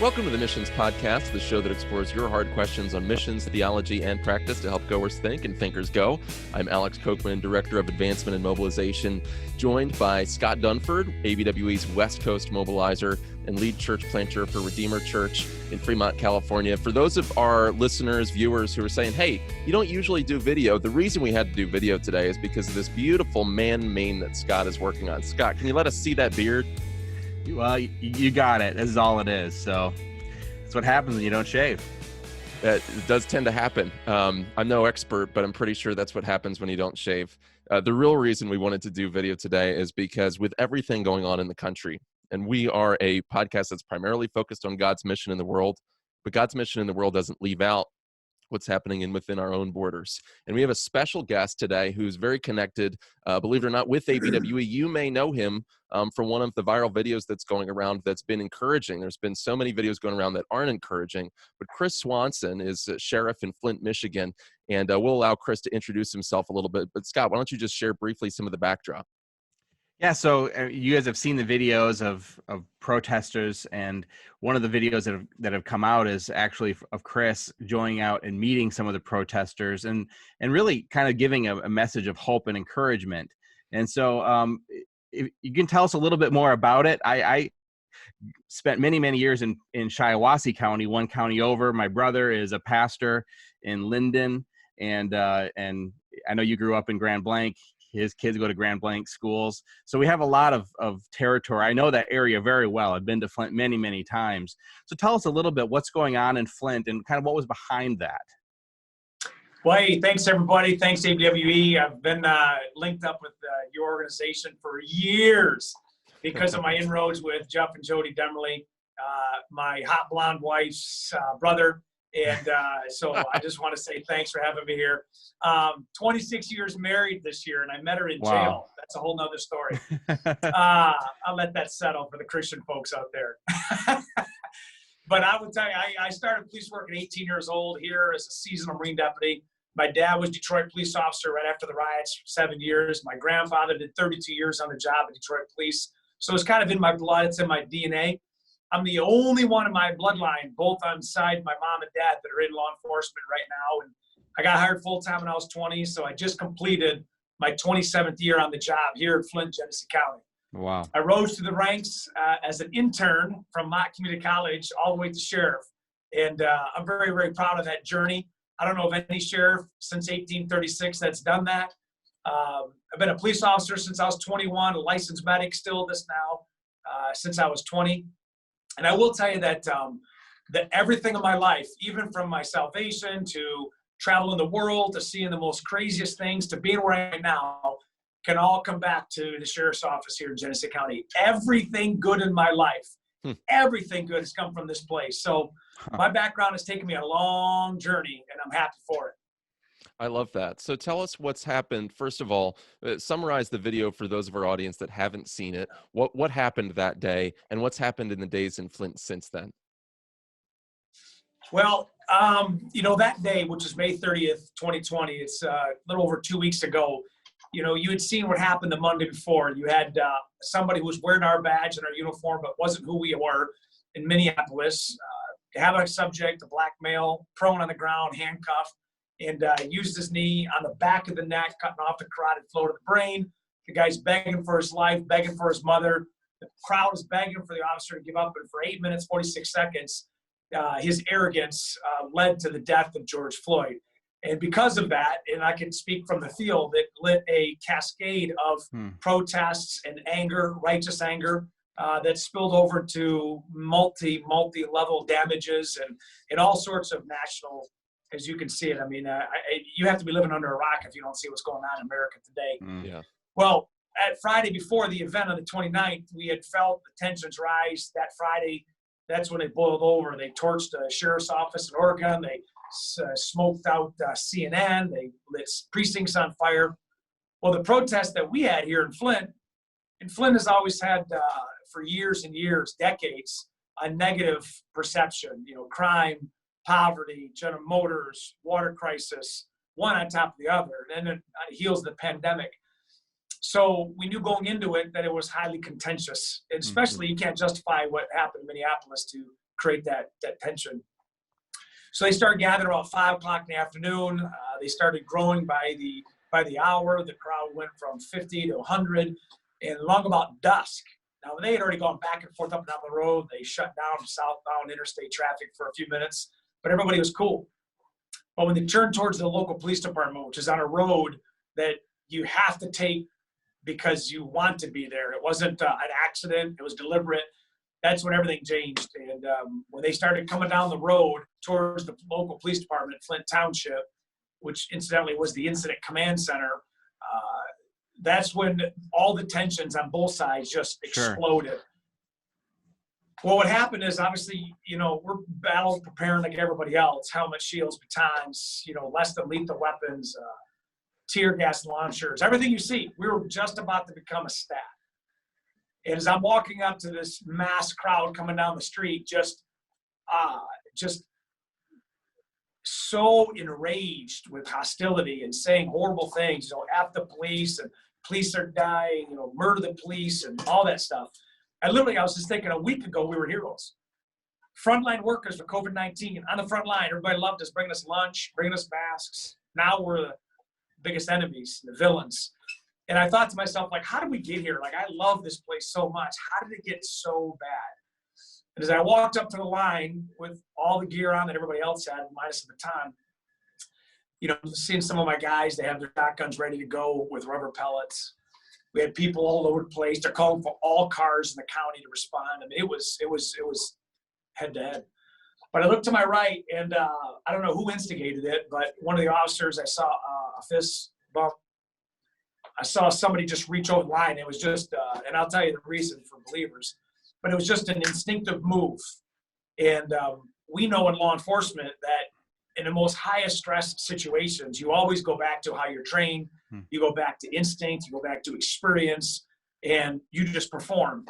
Welcome to the Missions Podcast, the show that explores your hard questions on missions, theology, and practice to help goers think and thinkers go. I'm Alex Kocman, Director of Advancement and Mobilization, joined by Scott Dunford, ABWE's West Coast mobilizer and lead church planter for Redeemer Church in Fremont, California. For those of our listeners, viewers who are saying, hey, you don't usually do video, the reason we had to do video today is because of this beautiful man mane that Scott is working on. Scott, can you let us see that beard? Well, you got it. This is all it is. So that's what happens when you don't shave. It does tend to happen. I'm no expert, but I'm pretty sure that's what happens when you don't shave. The real reason we wanted to do video today is because with everything going on in the country, and we are a podcast that's primarily focused on God's mission in the world, but God's mission in the world doesn't leave out what's happening within our own borders. And we have a special guest today who's very connected, believe it or not, with ABWE. You may know him from one of the viral videos that's going around that's been encouraging. There's been so many videos going around that aren't encouraging, but Chris Swanson is a sheriff in Flint, Michigan, and we'll allow Chris to introduce himself a little bit. But Scott, why don't you just share briefly some of the backdrop? Yeah, so you guys have seen the videos of protesters, and one of the videos that have come out is actually of Chris joining out and meeting some of the protesters and really kind of giving a message of hope and encouragement. And so if you can tell us a little bit more about it. I spent many years in Shiawassee County, one county over. My brother is a pastor in Linden, and I know you grew up in Grand Blanc. His kids go to Grand Blanc schools. So we have a lot of territory. I know that area very well. I've been to Flint many times. So tell us a little bit what's going on in Flint and kind of what was behind that. Well, hey, thanks everybody. Thanks ABWE. I've been linked up with your organization for years because of my inroads with Jeff and Jody Demerly, my hot blonde wife's brother. And so I just want to say thanks for having me here. 26 years married this year, and I met her in jail. That's a whole nother story. I'll let that settle for the Christian folks out there. But I would tell you, I started police work at 18 years old here as a seasonal Marine deputy. My dad was Detroit police officer right after the riots for 7 years. My grandfather did 32 years on the job at Detroit police. So it's kind of in my blood. It's in my DNA. I'm the only one in my bloodline, both on side my mom and dad, that are in law enforcement right now. And I got hired full-time when I was 20, so I just completed my 27th year on the job here at Flint, Genesee County. Wow. I rose through the ranks as an intern from Mott Community College all the way to sheriff. And I'm very proud of that journey. I don't know of any sheriff since 1836 that's done that. I've been a police officer since I was 21, a licensed medic still this now, since I was 20. And I will tell you that that everything in my life, even from my salvation to traveling the world, to seeing the most craziest things, to being where I am now, can all come back to the sheriff's office here in Genesee County. Everything good in my life, everything good has come from this place. So my background has taken me a long journey, and I'm happy for it. I love that. So tell us what's happened. First of all, summarize the video for those of our audience that haven't seen it. What happened that day, and what's happened in the days in Flint since then? Well, that day, which is May 30th, 2020, it's a little over 2 weeks ago. You had seen what happened the Monday before. You had somebody who was wearing our badge and our uniform, but wasn't who we were in Minneapolis. Have a subject, a black male, prone on the ground, handcuffed, and used his knee on the back of the neck, cutting off the carotid flow to the brain. The guy's begging for his life, begging for his mother. The crowd is begging for the officer to give up, and for 8 minutes, 46 seconds, his arrogance led to the death of George Floyd. And because of that, and I can speak from the field, it lit a cascade of protests and anger, righteous anger, that spilled over to multi-level damages and all sorts of national, as you can see it. I mean, you have to be living under a rock if you don't see what's going on in America today. Yeah. Well, at Friday before the event on the 29th, we had felt the tensions rise. That Friday, that's when it boiled over. They torched the sheriff's office in Oregon. They smoked out CNN. They lit precincts on fire. Well, the protest that we had here in Flint has always had, for years and years, decades, a negative perception. Crime, poverty, General Motors, water crisis, one on top of the other, and then on the heels of the pandemic. So we knew going into it that it was highly contentious, and especially you can't justify what happened in Minneapolis to create that tension. So they started gathering about 5 o'clock in the afternoon. They started growing by the hour. The crowd went from 50 to 100, and long about dusk. Now, they had already gone back and forth up and down the road. They shut down southbound interstate traffic for a few minutes, but everybody was cool. But when they turned towards the local police department, which is on a road that you have to take because you want to be there, it wasn't an accident, it was deliberate. That's when everything changed. And when they started coming down the road towards the local police department, Flint Township, which incidentally was the incident command center, that's when all the tensions on both sides just exploded. Sure. Well, what happened is, obviously, we're battle preparing like everybody else, helmet, shields, batons, less than lethal weapons, tear gas launchers, everything you see. We were just about to become a stat. And as I'm walking up to this mass crowd coming down the street, just so enraged with hostility and saying horrible things, F the police, and police are dying, murder the police, and all that stuff. I was just thinking a week ago, we were heroes. Frontline workers for COVID-19 on the front line. Everybody loved us, bringing us lunch, bringing us masks. Now we're the biggest enemies, the villains. And I thought to myself, how did we get here? I love this place so much. How did it get so bad? And as I walked up to the line with all the gear on that everybody else had, minus the baton, seeing some of my guys, they have their shotguns ready to go with rubber pellets. We had people all over the place. They're calling for all cars in the county to respond. I mean, it was head to head. But I looked to my right, and I don't know who instigated it, but one of the officers, I saw a fist bump. I saw somebody just reach over the line. It was just, and I'll tell you the reason for believers, but it was just an instinctive move. And we know in law enforcement that in the most highest stress situations, you always go back to how you're trained. You go back to instinct, you go back to experience, and you just perform.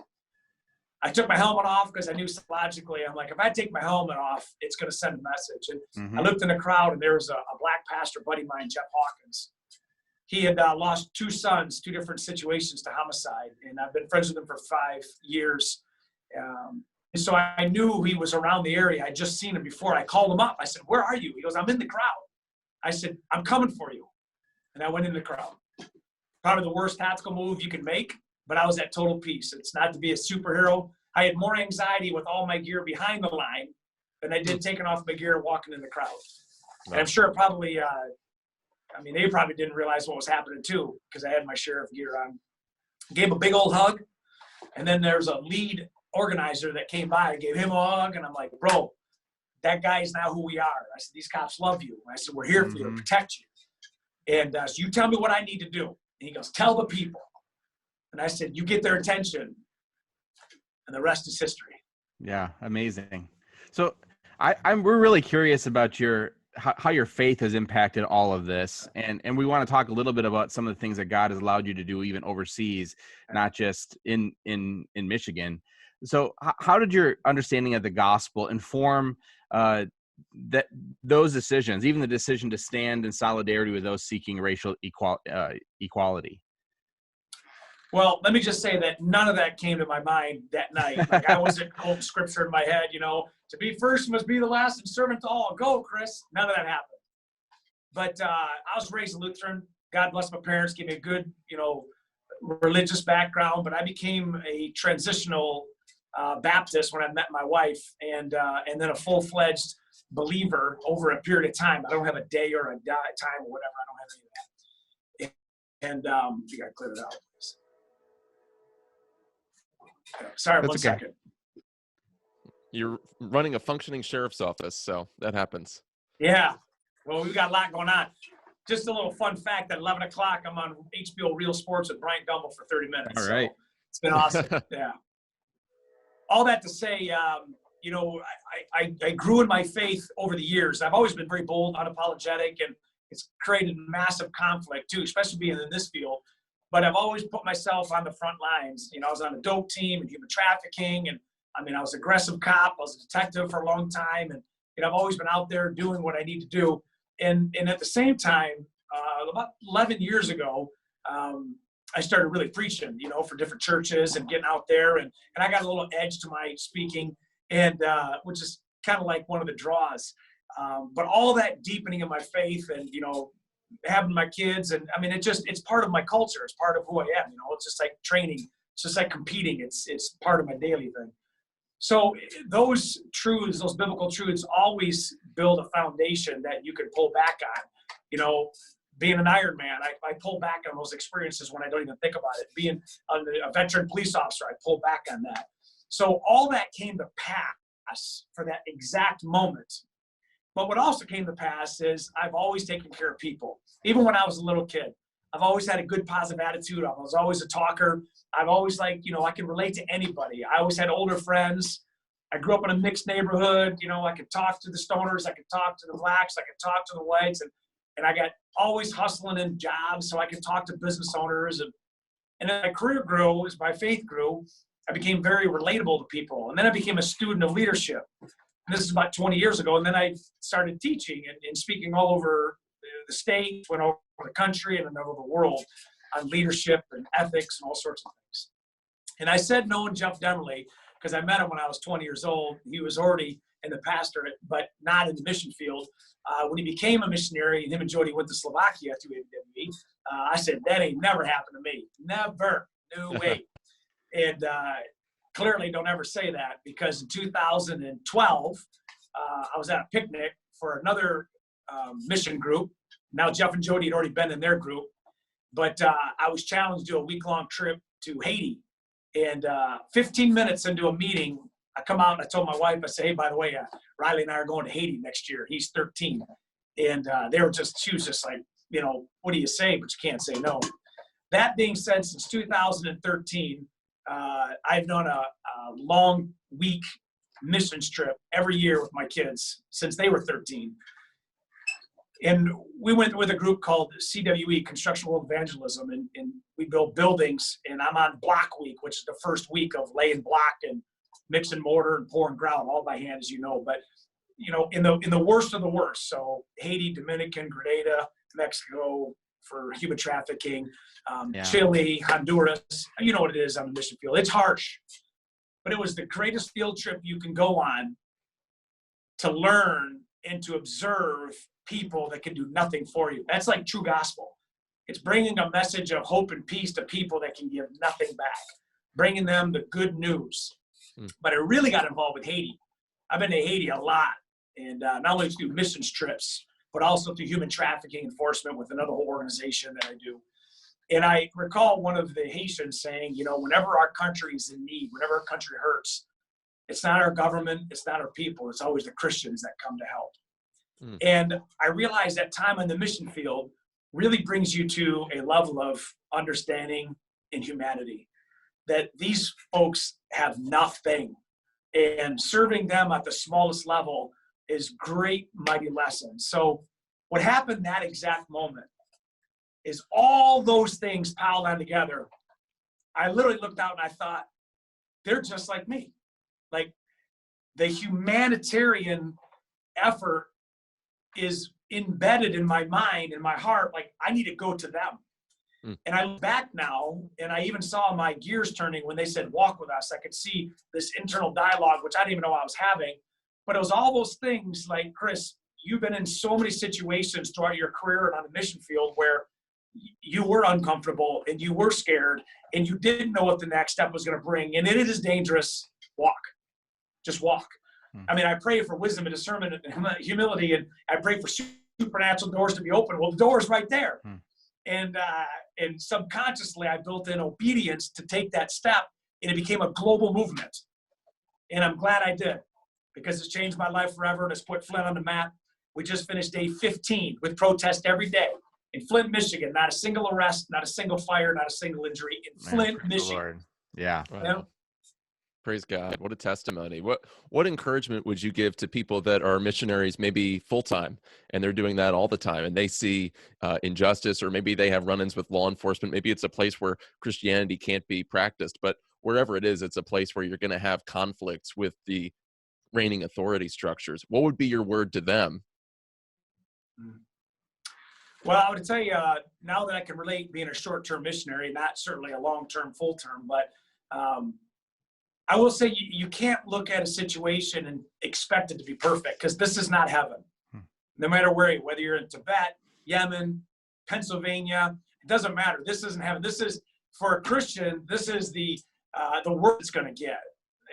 I took my helmet off because I knew psychologically, I'm like, if I take my helmet off, it's going to send a message. And I looked in the crowd, and there was a black pastor buddy of mine, Jeff Hawkins. He had lost 2 sons, 2 different situations to homicide, and I've been friends with him for 5 years. And so I knew he was around the area. I'd just seen him before. I called him up. I said, "Where are you?" He goes, "I'm in the crowd." I said, "I'm coming for you." And I went in the crowd. Probably the worst tactical move you can make, but I was at total peace. It's not to be a superhero. I had more anxiety with all my gear behind the line than I did taking off my gear walking in the crowd. And I'm sure it probably, they probably didn't realize what was happening too, because I had my sheriff gear on. Gave a big old hug. And then there's a lead organizer that came by. I gave him a hug, and I'm like, "Bro, that guy is now who we are." I said, "These cops love you." I said, "We're here for you to protect you. And so you tell me what I need to do." And he goes, "Tell the people." And I said, "You get their attention, and the rest is history." Yeah, amazing. So we're really curious about how your faith has impacted all of this, and we want to talk a little bit about some of the things that God has allowed you to do even overseas, not just in Michigan. So how did your understanding of the gospel inform those decisions, even the decision to stand in solidarity with those seeking racial equality? Well, let me just say that none of that came to my mind that night. I wasn't quoting scripture in my head, to be first must be the last and servant to all. Go, Chris. None of that happened. But I was raised Lutheran. God bless my parents, gave me a good, religious background. But I became a transitional Baptist when I met my wife, and then a full-fledged believer over a period of time. I don't have a day or a time or whatever. I don't have any of that. And you got to clear it out, please. Sorry, That's one okay. second. You're running a functioning sheriff's office, so that happens. Yeah. Well, we've got a lot going on. Just a little fun fact, at 11 o'clock, I'm on HBO Real Sports with Brian Gumbel for 30 minutes. All right. So it's been awesome. Yeah. All that to say, I grew in my faith over the years. I've always been very bold, unapologetic, and it's created massive conflict too, especially being in this field. But I've always put myself on the front lines. I was on a dope team and human trafficking, and I was an aggressive cop. I was a detective for a long time, and I've always been out there doing what I need to do. And at the same time, about 11 years ago, I started really preaching, for different churches and getting out there. And I got a little edge to my speaking. and which is kind of like one of the draws. But all that deepening of my faith, and having my kids, and I mean, it's part of my culture. It's part of who I am. It's just like training. It's just like competing. It's part of my daily thing. So those truths, those biblical truths, always build a foundation that you can pull back on. Being an Iron Man, I pull back on those experiences when I don't even think about it. Being a veteran police officer, I pull back on that. So all that came to pass for that exact moment. But what also came to pass is I've always taken care of people. Even when I was a little kid, I've always had a good, positive attitude. I was always a talker. I've always I can relate to anybody. I always had older friends. I grew up in a mixed neighborhood. I could talk to the stoners. I could talk to the blacks. I could talk to the whites. And I got always hustling in jobs, so I could talk to business owners. And as my career grew, as my faith grew, I became very relatable to people. And then I became a student of leadership. And this is about 20 years ago. And then I started teaching and speaking all over the state, went over the country, and then over the world on leadership and ethics and all sorts of things. And I said no and Jeff Demmerly, because I met him when I was 20 years old. He was already in the pastorate, but not in the mission field. When he became a missionary, him and Jody went to Slovakia through AWE. I said, that ain't never happened to me. Never. No way. And clearly don't ever say that, because in 2012, I was at a picnic for another mission group. Now Jeff and Jody had already been in their group, but I was challenged to do a week-long trip to Haiti. And 15 minutes into a meeting, I come out and I told my wife, I say, hey, by the way, Riley and I are going to Haiti next year. He's 13. And she was just like, what do you say? But you can't say no. That being said, since 2013, I've done a long week missions trip every year with my kids since they were 13. And we went with a group called CWE, Construction World Evangelism, and we build buildings. And I'm on block week, which is the first week of laying block and mixing mortar and pouring ground, all by hand, as you know. But in the worst of the worst, so Haiti, Dominican, Grenada, Mexico for human trafficking, Chile, Honduras, you know what it is on the mission field. It's harsh, but it was the greatest field trip you can go on to learn and to observe people that can do nothing for you. That's like true gospel. It's bringing a message of hope and peace to people that can give nothing back, bringing them the good news. But I really got involved with Haiti. I've been to Haiti a lot, and not only through missions trips, but also through human trafficking enforcement with another whole organization that I do. And I recall one of the Haitians saying, whenever our country is in need, whenever our country hurts, it's not our government, it's not our people, it's always the Christians that come to help. And I realized that time on the mission field really brings you to a level of understanding and humanity, that these folks have nothing, and serving them at the smallest level is great, mighty lesson. So what happened that exact moment is all those things piled on together. I literally looked out and I thought, they're just like me. Like, the humanitarian effort is embedded in my mind and my heart. Like, I need to go to them. And I look back now, and I even saw my gears turning when they said, walk with us. I could see this internal dialogue, which I didn't even know I was having. But it was all those things like, Chris, you've been in so many situations throughout your career and on the mission field where you were uncomfortable and you were scared and you didn't know what the next step was going to bring. And it is dangerous. Walk. Just walk. I mean, I pray for wisdom and discernment and humility, and I pray for supernatural doors to be open. Well, the door is right there. And subconsciously, I built in obedience to take that step, and it became a global movement. And I'm glad I did, because it's changed my life forever, and it's put Flint on the map. We just finished day 15 with protest every day in Flint, Michigan. Not a single arrest, not a single fire, not a single injury in Flint, Michigan. Yeah. Wow. Praise God. What a testimony. What encouragement would you give to people that are missionaries, maybe full-time, and they're doing that all the time, and they see injustice, or maybe they have run-ins with law enforcement? Maybe it's a place where Christianity can't be practiced, but wherever it is, it's a place where you're going to have conflicts with the reigning authority structures. What would be your word to them? Well, I would tell you, now that I can relate being a short-term missionary, not certainly a long-term, full-term, but I will say you can't look at a situation and expect it to be perfect, because this is not heaven. No matter whether you're in Tibet, Yemen, Pennsylvania, it doesn't matter. This isn't heaven. This is, for a Christian, this is the worst it's going to get.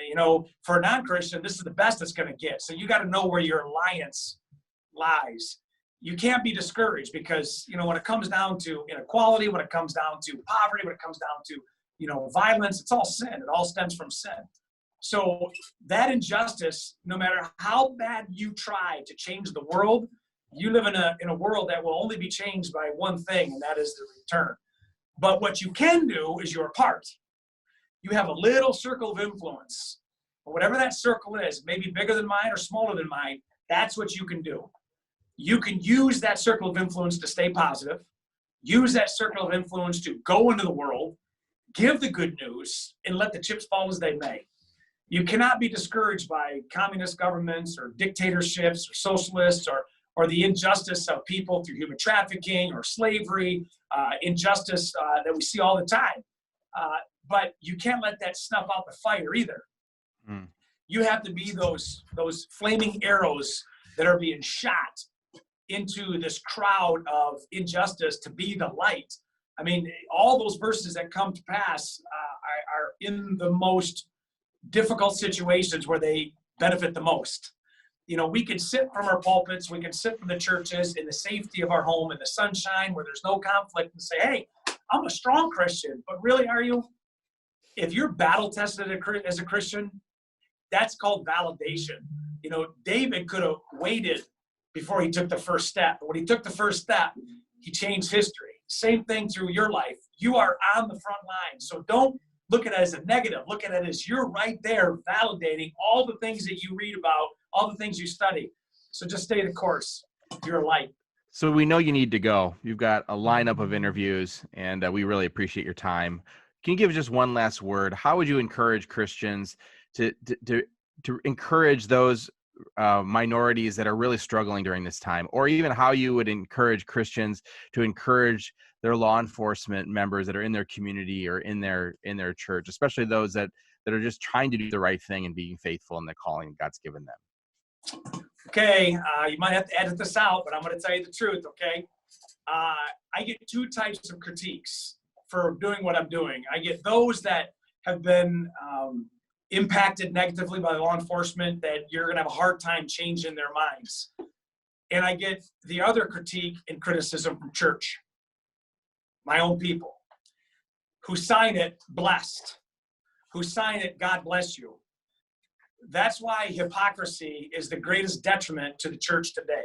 You know, for a non-Christian, this is the best it's going to get. So you got to know where your alliance lies. You can't be discouraged, because, you know, when it comes down to inequality, when it comes down to poverty, when it comes down to, you know, violence, it's all sin. It all stems from sin. So that injustice, no matter how bad you try to change the world, you live in a world that will only be changed by one thing, and that is the return. But what you can do is your part. You have a little circle of influence. Whatever that circle is, maybe bigger than mine or smaller than mine, that's what you can do. You can use that circle of influence to stay positive, use that circle of influence to go into the world, give the good news, and let the chips fall as they may. You cannot be discouraged by communist governments or dictatorships or socialists or the injustice of people through human trafficking or slavery, injustice that we see all the time. But you can't let that snuff out the fire either. Mm. You have to be those flaming arrows that are being shot into this crowd of injustice to be the light. I mean, all those verses that come to pass are in the most difficult situations where they benefit the most. You know, we can sit from our pulpits, we can sit from the churches in the safety of our home in the sunshine where there's no conflict and say, hey, I'm a strong Christian, but really, are you? If you're battle tested as a Christian, that's called validation. You know, David could have waited before he took the first step. But when he took the first step, he changed history. Same thing through your life. You are on the front line. So don't look at it as a negative. Look at it as you're right there validating all the things that you read about, all the things you study. So just stay the course. You're a light. So we know you need to go. You've got a lineup of interviews, and we really appreciate your time. Can you give just one last word? How would you encourage Christians to encourage those minorities that are really struggling during this time, or even how you would encourage Christians to encourage their law enforcement members that are in their community or in their church, especially those that are just trying to do the right thing and being faithful in the calling God's given them? Okay, you might have to edit this out, but I'm going to tell you the truth, okay? I get two types of critiques for doing what I'm doing. I get those that have been impacted negatively by law enforcement, that you're going to have a hard time changing their minds. And I get the other critique and criticism from church, my own people, who sign it blessed, who sign it God bless you. That's why hypocrisy is the greatest detriment to the church today,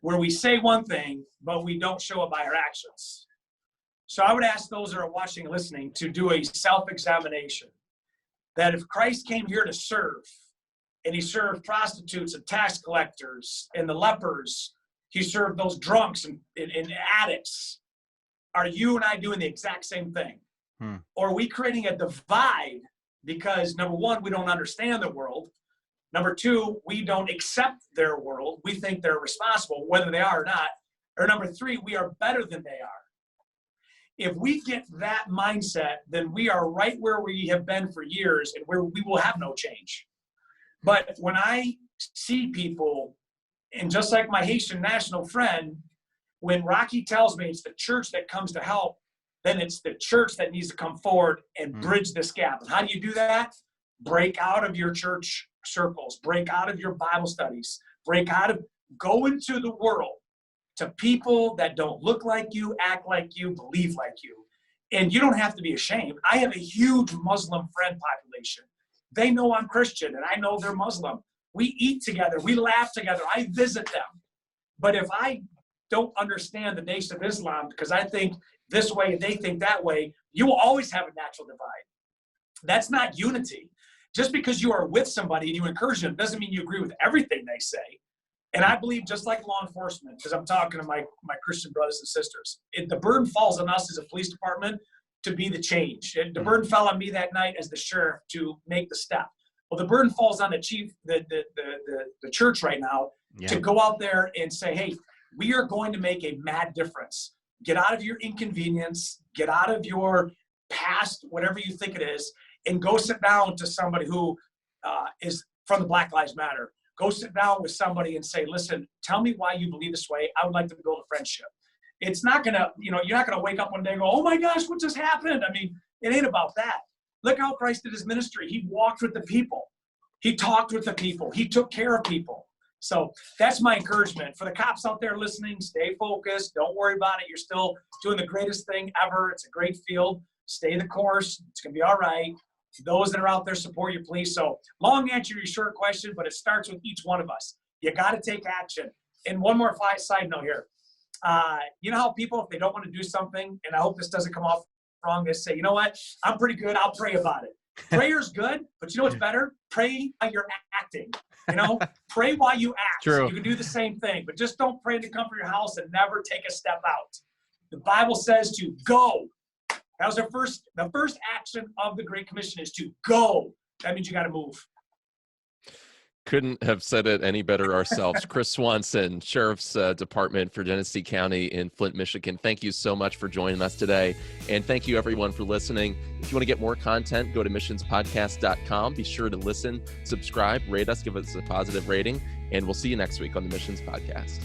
where we say one thing, but we don't show it by our actions. So I would ask those that are watching and listening to do a self-examination, that if Christ came here to serve, and he served prostitutes and tax collectors and the lepers, he served those drunks and addicts, are you and I doing the exact same thing? Or are we creating a divide because, number one, we don't understand the world. Number two, we don't accept their world. We think they're responsible, whether they are or not. Or number three, we are better than they are. If we get that mindset, then we are right where we have been for years and where we will have no change. But when I see people, and just like my Haitian national friend, when Rocky tells me it's the church that comes to help, then it's the church that needs to come forward and bridge this gap. And how do you do that? Break out of your church circles, break out of your Bible studies, go into the world to people that don't look like you, act like you, believe like you. And you don't have to be ashamed. I have a huge Muslim friend population. They know I'm Christian and I know they're Muslim. We eat together, we laugh together, I visit them. But if I don't understand the Nation of Islam because I think this way and they think that way, you will always have a natural divide. That's not unity. Just because you are with somebody and you encourage them doesn't mean you agree with everything they say. And I believe, just like law enforcement, because I'm talking to my Christian brothers and sisters, the burden falls on us as a police department to be the change. The burden fell on me that night as the sheriff to make the step. Well, the burden falls on the chief, the church right now, to go out there and say, hey, we are going to make a mad difference. Get out of your inconvenience, get out of your past, whatever you think it is, and go sit down to somebody who is from the Black Lives Matter. Go sit down with somebody and say, listen, tell me why you believe this way. I would like to build a friendship. It's not going to, you're not going to wake up one day and go, oh my gosh, what just happened? I mean, it ain't about that. Look how Christ did his ministry. He walked with the people. He talked with the people. He took care of people. So that's my encouragement. For the cops out there listening, stay focused. Don't worry about it. You're still doing the greatest thing ever. It's a great field. Stay the course. It's going to be all right. Those that are out there, support your police. So long answer to your short question, but it starts with each one of us. You got to take action. And one more side note here. You know how people, if they don't want to do something, and I hope this doesn't come off wrong, they say, you know what, I'm pretty good. I'll pray about it. Prayer's good, but you know what's better? Pray while you're acting. Pray while you act. True. You can do the same thing, but just don't pray to come from your house and never take a step out. The Bible says to go. That was the first action of the Great Commission is to go. That means you got to move. Couldn't have said it any better ourselves. Chris Swanson, Sheriff's Department for Genesee County in Flint, Michigan. Thank you so much for joining us today. And thank you everyone for listening. If you want to get more content, go to missionspodcast.com. Be sure to listen, subscribe, rate us, give us a positive rating, and we'll see you next week on the Missions Podcast.